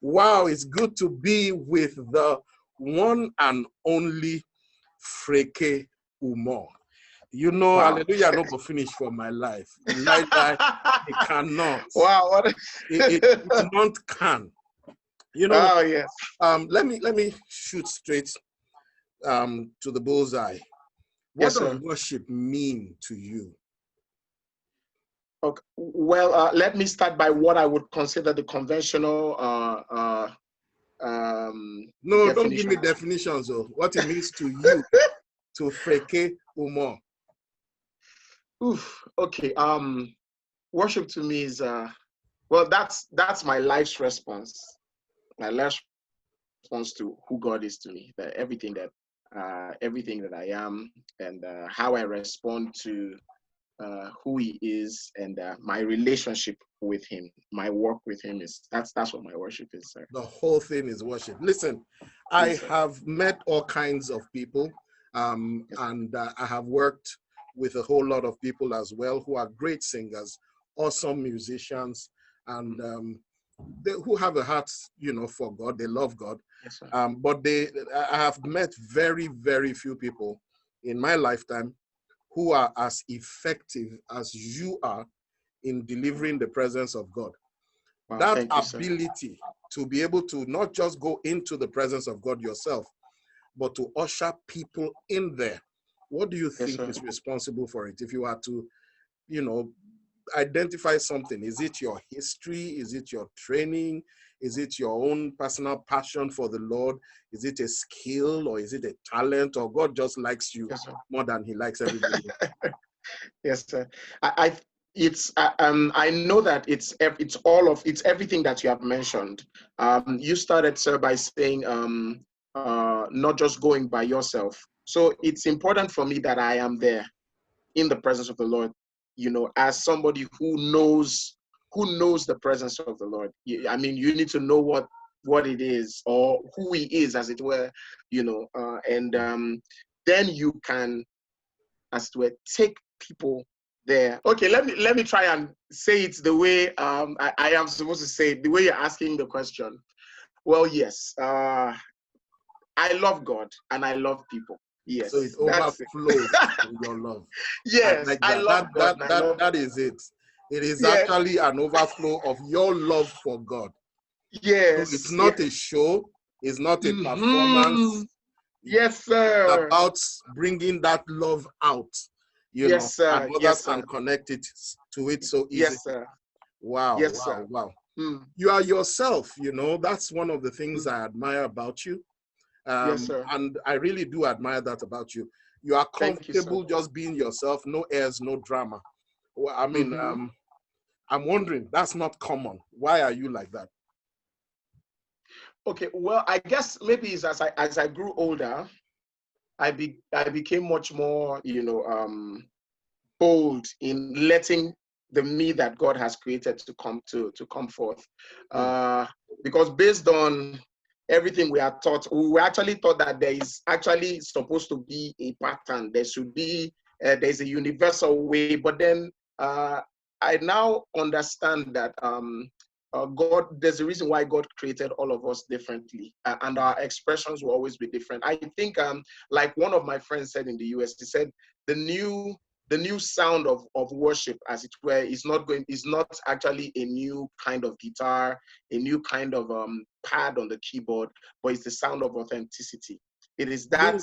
Wow, it's good to be with the one and only FREKE Umoh. You know, Wow. Halleluya No Go Finish for my life. Like it cannot. Wow. What It not can. You know, oh yes. let me shoot straight to the bullseye. What Yes, does sir. worship mean to you? Okay. Well, let me start by what I would consider the conventional No, don't give definition. me definitions of what it means to you, to FREKE Umoh. Oof. Okay. Worship to me is well, that's my life's response. My life's response to who God is to me. That everything that I am, and how I respond to who He is, and my relationship with Him, my work with Him is that's what my worship is, sir. The whole thing is worship. Listen, I have met all kinds of people, and I have worked with a whole lot of people as well who are great singers, awesome musicians, and who have a heart, you know, for God. They love God. Yes, sir. But I have met very, very few people in my lifetime who are as effective as you are in delivering the presence of God. Wow, That thank you, sir. ability to be able to not just go into the presence of God yourself, but to usher people in there. What do you think is responsible for it? If you are to, you know, identify something, is it your history? Is it your training? Is it your own personal passion for the Lord? Is it a skill, or is it a talent, or God just likes you more than He likes everybody? Yes, sir. I know that it's everything that you have mentioned. You started, sir, by saying not just going by yourself. So it's important for me that I am there in the presence of the Lord, you know, as somebody who knows the presence of the Lord. I mean, you need to know what it is, or who He is, as it were, you know, and then you can, as it were, take people there. Okay, let me try and say it the way I am supposed to say it, the way you're asking the question. Well, yes, I love God and I love people. Yes, so it overflows in your love. Yes, like I love God. That is it. It is yes. actually an overflow of your love for God. Yes. So it's not a show. It's not a performance. Yes, sir. It's about bringing that love out, you know, sir. and others can connect it to it so easily. Yes, sir. Wow, yes, wow, sir. wow. You are yourself, you know. That's one of the things I admire about you. Yes, sir. And I really do admire that about you. You are comfortable just being yourself, no airs, no drama. Well, I mean, I'm wondering, that's not common. Why are you like that? Okay, well, I guess maybe it's as I grew older, I became much more, you know, bold in letting the me that God has created to come forth. Because based on everything we are taught, we were actually taught that there is actually supposed to be a pattern. There should be there's a universal way, but then I now understand that God, there's a reason why God created all of us differently, and our expressions will always be different. I think, like one of my friends said in the US, he said the new sound of worship, as it were, is not actually a new kind of guitar, a new kind of pad on the keyboard, but it's the sound of authenticity. It is that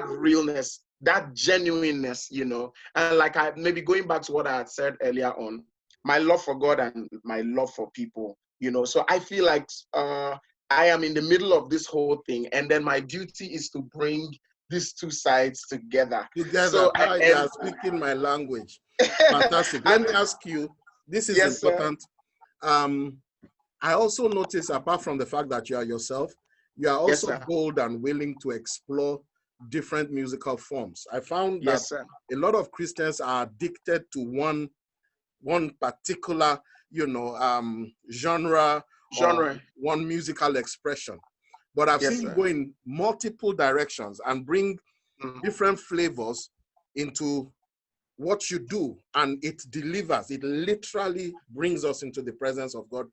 realness, that genuineness, you know. And like maybe going back to what I had said earlier on, my love for God and my love for people, you know. So I feel like I am in the middle of this whole thing, and then my duty is to bring these two sides together. So you are speaking my language. Fantastic. Let me ask you, this is important. I also notice, apart from the fact that you are yourself, you are also bold and willing to explore different musical forms. I found that a lot of Christians are addicted to one particular, you know, genre, or one musical expression. But I've seen you go in multiple directions and bring different flavors into what you do, and it delivers. It literally brings us into the presence of God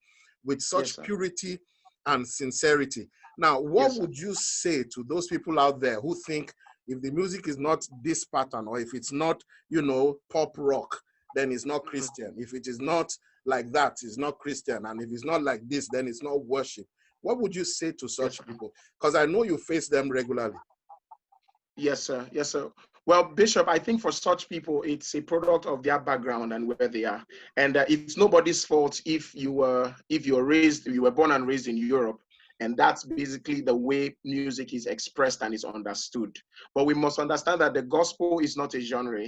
with such purity and sincerity. Now, what would you say to those people out there who think if the music is not this pattern, or if it's not, you know, pop rock, then it's not Christian. If it is not like that, it's not Christian. And if it's not like this, then it's not worship. What would you say to such people? Because I know you face them regularly. Yes, sir. Yes, sir. Well, Bishop, I think for such people, it's a product of their background and where they are. And it's nobody's fault if you were born and raised in Europe. And that's basically the way music is expressed and is understood. But we must understand that the gospel is not a genre.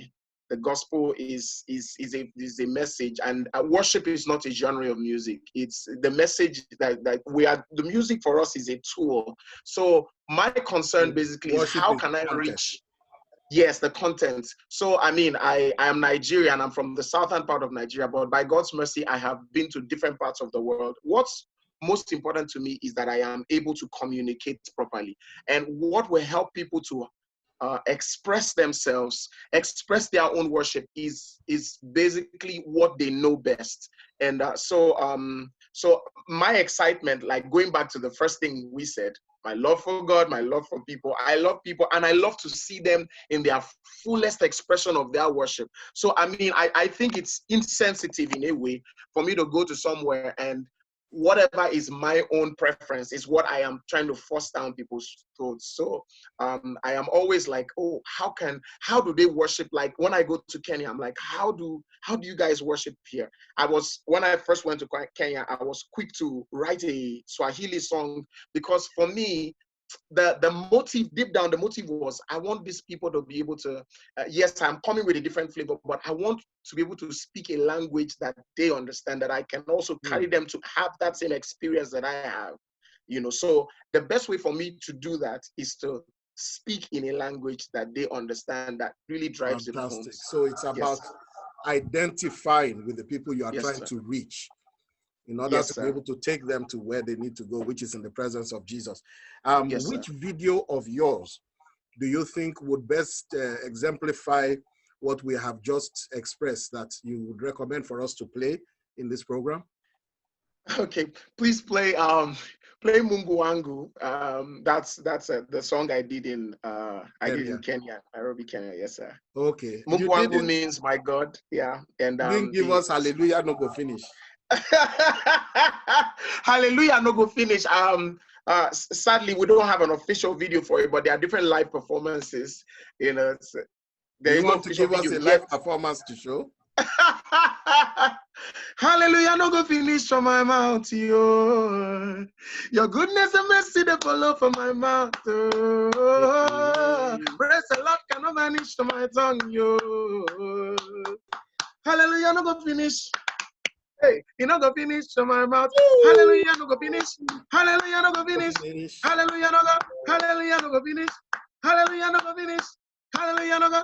The gospel is a message, and worship is not a genre of music. It's the message that the music for us is a tool. So my concern basically is how can I reach? Yes, the content. So, I mean, I am Nigerian. I'm from the southern part of Nigeria, but by God's mercy, I have been to different parts of the world. What's most important to me is that I am able to communicate properly. And what will help people to express themselves, express their own worship is basically what they know best. And so my excitement, like going back to the first thing we said, my love for God, my love for people. I love people, and I love to see them in their fullest expression of their worship. So, I mean, I think it's insensitive in a way for me to go to somewhere and whatever is my own preference is what I am trying to force down people's throats. So I am always like, oh, how do they worship? Like when I go to Kenya, I'm like, how do you guys worship here? When I first went to Kenya, I was quick to write a Swahili song because for me, the motive, deep down, the motive was I want these people to be able to, yes, I'm coming with a different flavor, but I want to be able to speak a language that they understand, that I can also carry them to have that same experience that I have, you know. So the best way for me to do that is to speak in a language that they understand, that really drives it home. So it's about identifying with the people you are trying to reach, in order to be able to take them to where they need to go, which is in the presence of Jesus. Which video of yours do you think would best exemplify what we have just expressed that you would recommend for us to play in this program? Okay, please play Mungu Wangu. That's the song I did in Kenya, Nairobi, Kenya. Yes, sir. Okay. Mungu Wangu means my God. Yeah, and didn't give us Halleluya No Go Finish. Hallelujah No Go Finish. Sadly, we don't have an official video for it, but there are different live performances. You know, you want to give us a live performance to show? Hallelujah no go finish from my mouth, yo. Your goodness and mercy they follow from my mouth, oh. Praise the Lord cannot vanish from my tongue, yo. Hallelujah no go finish. Hey, you no go finish from my mouth. Hallelujah no go finish. Hallelujah no go finish. Hallelujah no go. Hallelujah no go finish. Hallelujah no go finish. Hallelujah no go.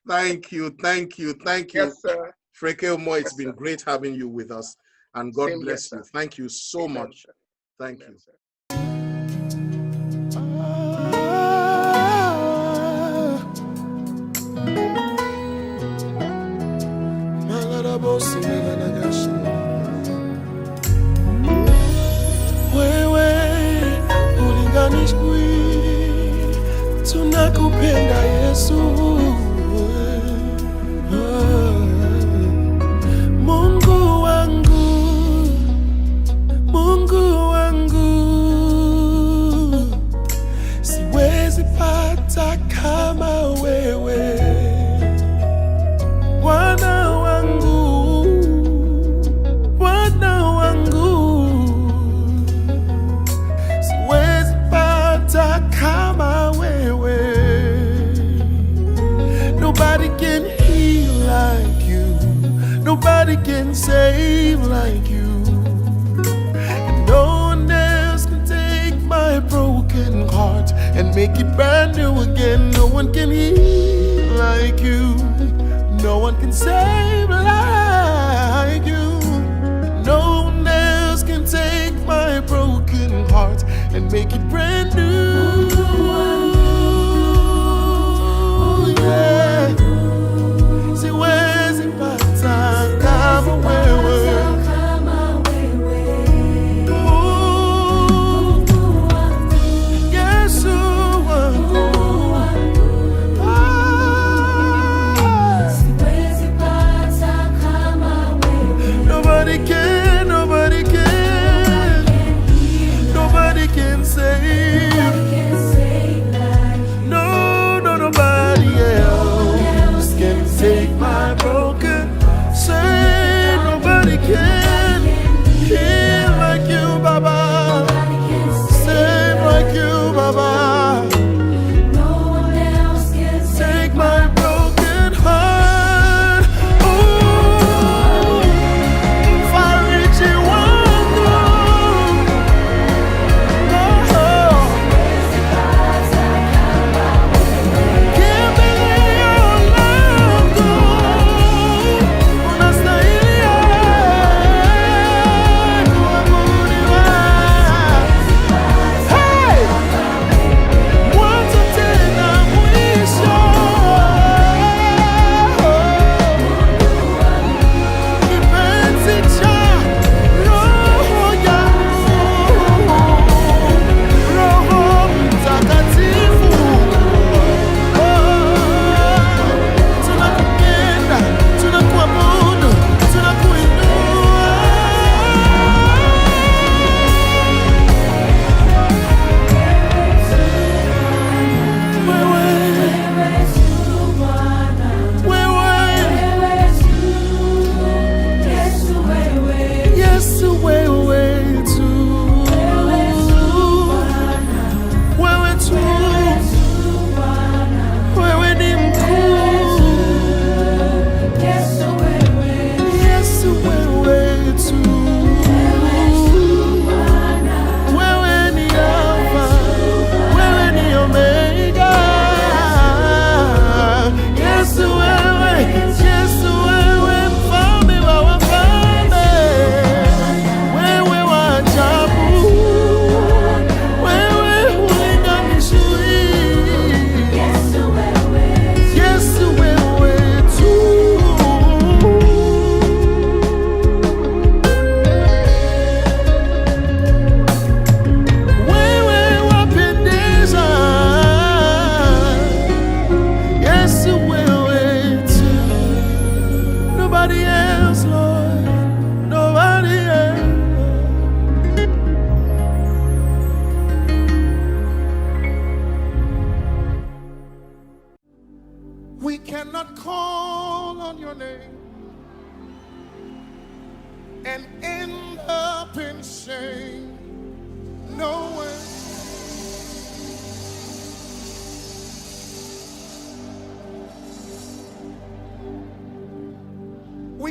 Thank you. Yes, sir. FREKE UMOH, it's been great having you with us, and God bless you. Thank you so much. Thank you. Wewe ulinganishwi, tunakupenda Yesu. Mungu wangu, siwezi pata kama wewe. Bwana wangu, siwezi pata kama wewe. Nobody can heal like you. Nobody can save like you. And no one else can take my broken heart and make it brand new again. No one can heal like you. No one can save like you. No one else can take my broken heart and make it brand new. Yeah. Siwezi pata kama wewe.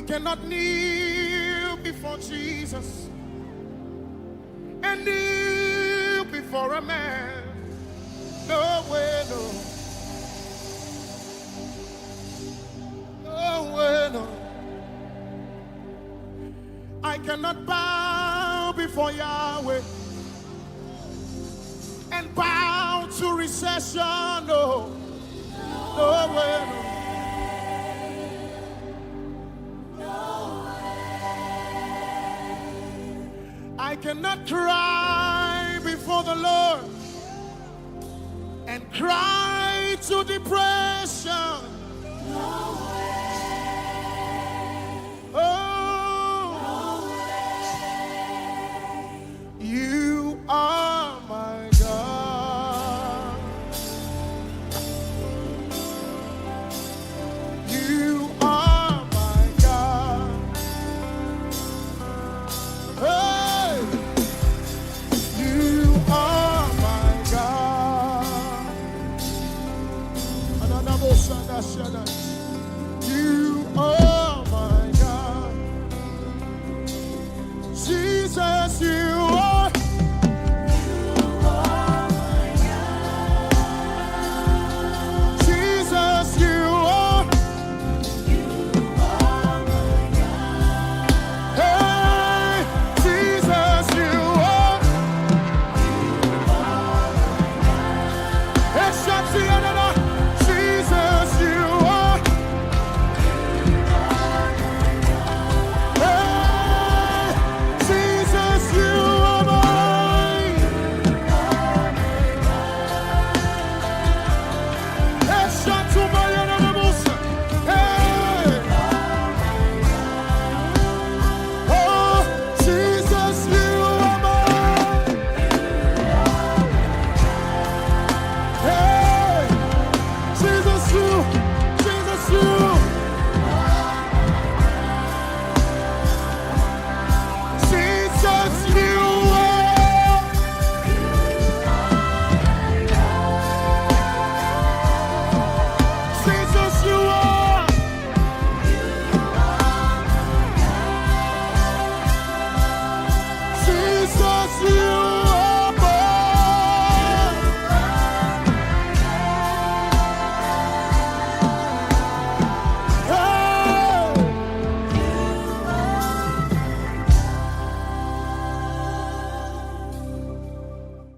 We cannot kneel before Jesus and kneel before a man. No way, no. No way, no. I cannot bow before Yahweh and bow to recession. No. No way, no. I cannot cry before the Lord and cry to depression.